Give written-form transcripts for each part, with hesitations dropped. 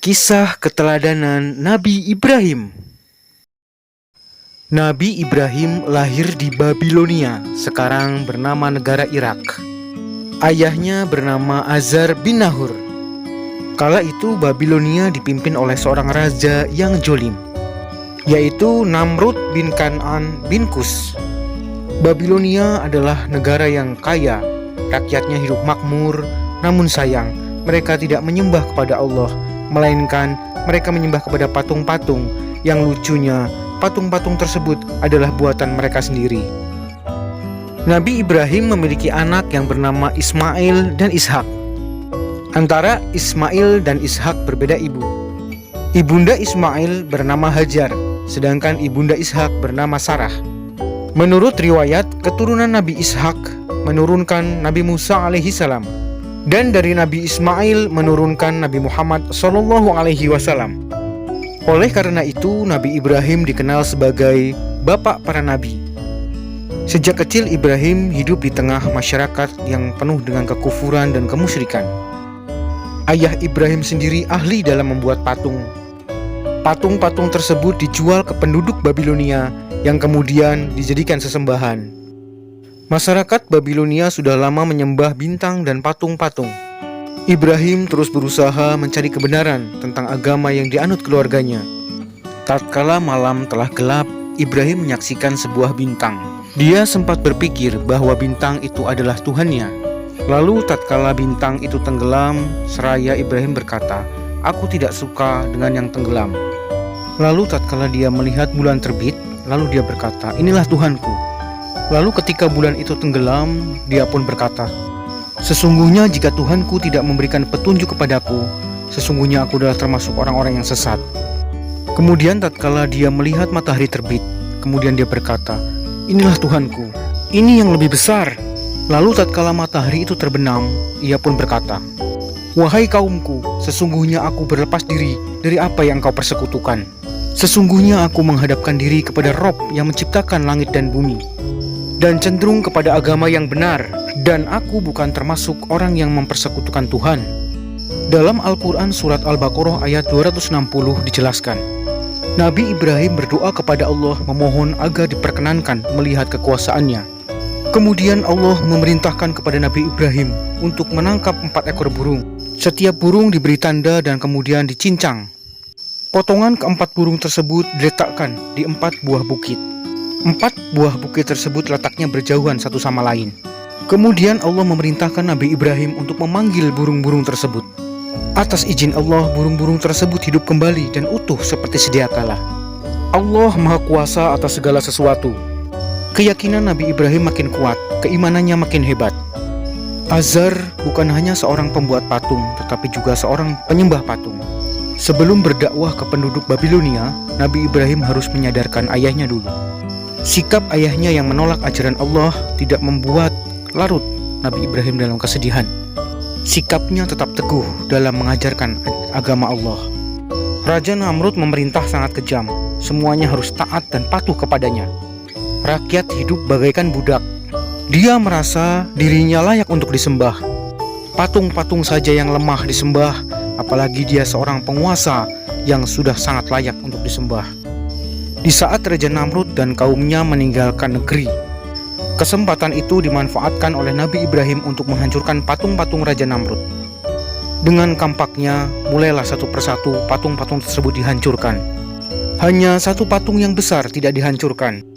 Kisah keteladanan Nabi Ibrahim. Nabi Ibrahim lahir di Babilonia, sekarang bernama negara Irak. Ayahnya bernama Azar bin Nahur. Kala itu Babilonia dipimpin oleh seorang raja yang jolim, yaitu Namrud bin Kan'an bin Kus. Babilonia adalah negara yang kaya, rakyatnya hidup makmur, namun sayang, mereka tidak menyembah kepada Allah, melainkan mereka menyembah kepada patung-patung. Yang lucunya, patung-patung tersebut adalah buatan mereka sendiri. Nabi Ibrahim memiliki anak yang bernama Ismail dan Ishak. Antara Ismail dan Ishak berbeda ibu. Ibunda Ismail bernama Hajar, sedangkan ibunda Ishak bernama Sarah. Menurut riwayat, keturunan Nabi Ishak menurunkan Nabi Musa alaihissalam, dan dari Nabi Ismail menurunkan Nabi Muhammad SAW. Oleh karena itu, Nabi Ibrahim dikenal sebagai bapak para nabi. Sejak kecil Ibrahim hidup di tengah masyarakat yang penuh dengan kekufuran dan kemusyrikan. Ayah Ibrahim sendiri ahli dalam membuat patung. Patung-patung tersebut dijual ke penduduk Babilonia yang kemudian dijadikan sesembahan. Masyarakat Babilonia sudah lama menyembah bintang dan patung-patung. Ibrahim terus berusaha mencari kebenaran tentang agama yang dianut keluarganya. Tatkala malam telah gelap, Ibrahim menyaksikan sebuah bintang. Dia sempat berpikir bahwa bintang itu adalah Tuhannya. Lalu tatkala bintang itu tenggelam, seraya Ibrahim berkata, "Aku tidak suka dengan yang tenggelam." Lalu tatkala dia melihat bulan terbit, lalu dia berkata, "Inilah Tuhanku." Lalu ketika bulan itu tenggelam, dia pun berkata, "Sesungguhnya jika Tuhanku tidak memberikan petunjuk kepadaku, sesungguhnya aku adalah termasuk orang-orang yang sesat." Kemudian tatkala dia melihat matahari terbit, kemudian dia berkata, "Inilah Tuhanku, ini yang lebih besar." Lalu tatkala matahari itu terbenam, ia pun berkata, "Wahai kaumku, sesungguhnya aku berlepas diri dari apa yang kau persekutukan. Sesungguhnya aku menghadapkan diri kepada Rob yang menciptakan langit dan bumi, dan cenderung kepada agama yang benar, dan aku bukan termasuk orang yang mempersekutukan Tuhan." Dalam Al-Quran surat Al-Baqarah ayat 260 dijelaskan, Nabi Ibrahim berdoa kepada Allah memohon agar diperkenankan melihat kekuasaannya. Kemudian Allah memerintahkan kepada Nabi Ibrahim untuk menangkap 4 ekor burung. Setiap burung diberi tanda dan kemudian dicincang. Potongan ke-4 burung tersebut diletakkan di 4 buah bukit. 4 buah bukit tersebut letaknya berjauhan satu sama lain. Kemudian Allah memerintahkan Nabi Ibrahim untuk memanggil burung-burung tersebut. Atas izin Allah, burung-burung tersebut hidup kembali dan utuh seperti sedia kala. Allah Maha Kuasa atas segala sesuatu. Keyakinan Nabi Ibrahim makin kuat, keimanannya makin hebat. Azar bukan hanya seorang pembuat patung, tetapi juga seorang penyembah patung. Sebelum berdakwah ke penduduk Babilonia, Nabi Ibrahim harus menyadarkan ayahnya dulu. Sikap ayahnya yang menolak ajaran Allah tidak membuat larut Nabi Ibrahim dalam kesedihan. Sikapnya tetap teguh dalam mengajarkan agama Allah. Raja Namrud memerintah sangat kejam. Semuanya harus taat dan patuh kepadanya. Rakyat hidup bagaikan budak. Dia merasa dirinya layak untuk disembah. Patung-patung saja yang lemah disembah, apalagi dia seorang penguasa yang sudah sangat layak untuk disembah. Di saat Raja Namrud dan kaumnya meninggalkan negeri, kesempatan itu dimanfaatkan oleh Nabi Ibrahim untuk menghancurkan patung-patung Raja Namrud. Dengan kampaknya, mulailah satu persatu patung-patung tersebut dihancurkan. Hanya satu patung yang besar tidak dihancurkan.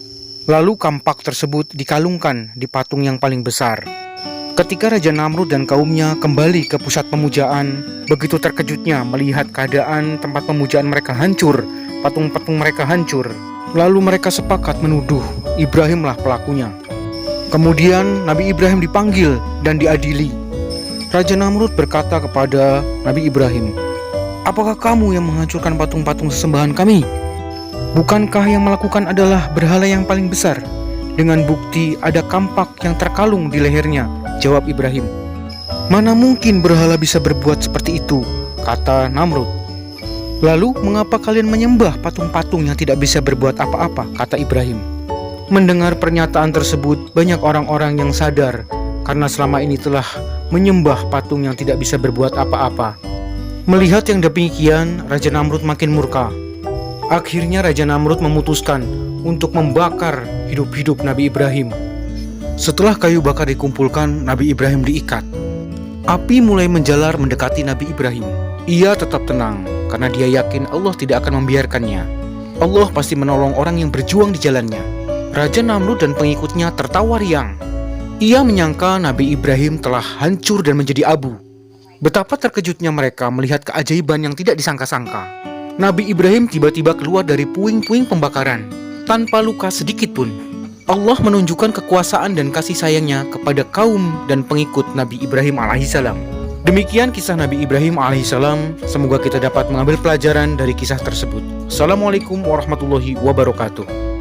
Lalu kampak tersebut dikalungkan di patung yang paling besar. Ketika Raja Namrud dan kaumnya kembali ke pusat pemujaan, begitu terkejutnya melihat keadaan tempat pemujaan mereka hancur, patung-patung mereka hancur. Lalu mereka sepakat menuduh Ibrahimlah pelakunya. Kemudian Nabi Ibrahim dipanggil dan diadili. Raja Namrud berkata kepada Nabi Ibrahim, "Apakah kamu yang menghancurkan patung-patung sesembahan kami? Bukankah yang melakukan adalah berhala yang paling besar? Dengan bukti ada kampak yang terkalung di lehernya," jawab Ibrahim. "Mana mungkin berhala bisa berbuat seperti itu," kata Namrud. "Lalu mengapa kalian menyembah patung-patung yang tidak bisa berbuat apa-apa?" kata Ibrahim. Mendengar pernyataan tersebut, banyak orang-orang yang sadar karena selama ini telah menyembah patung yang tidak bisa berbuat apa-apa. Melihat yang demikian, Raja Namrud makin murka. Akhirnya Raja Namrud memutuskan untuk membakar hidup-hidup Nabi Ibrahim. Setelah kayu bakar dikumpulkan, Nabi Ibrahim diikat. Api mulai menjalar mendekati Nabi Ibrahim. Ia tetap tenang, karena dia yakin Allah tidak akan membiarkannya. Allah pasti menolong orang yang berjuang di jalannya. Raja Namrud dan pengikutnya tertawa riang. Ia menyangka Nabi Ibrahim telah hancur dan menjadi abu. Betapa terkejutnya mereka melihat keajaiban yang tidak disangka-sangka. Nabi Ibrahim tiba-tiba keluar dari puing-puing pembakaran, tanpa luka sedikit pun. Allah menunjukkan kekuasaan dan kasih sayangnya kepada kaum dan pengikut Nabi Ibrahim alaihissalam. Demikian kisah Nabi Ibrahim alaihissalam. Semoga kita dapat mengambil pelajaran dari kisah tersebut. Assalamualaikum warahmatullahi wabarakatuh.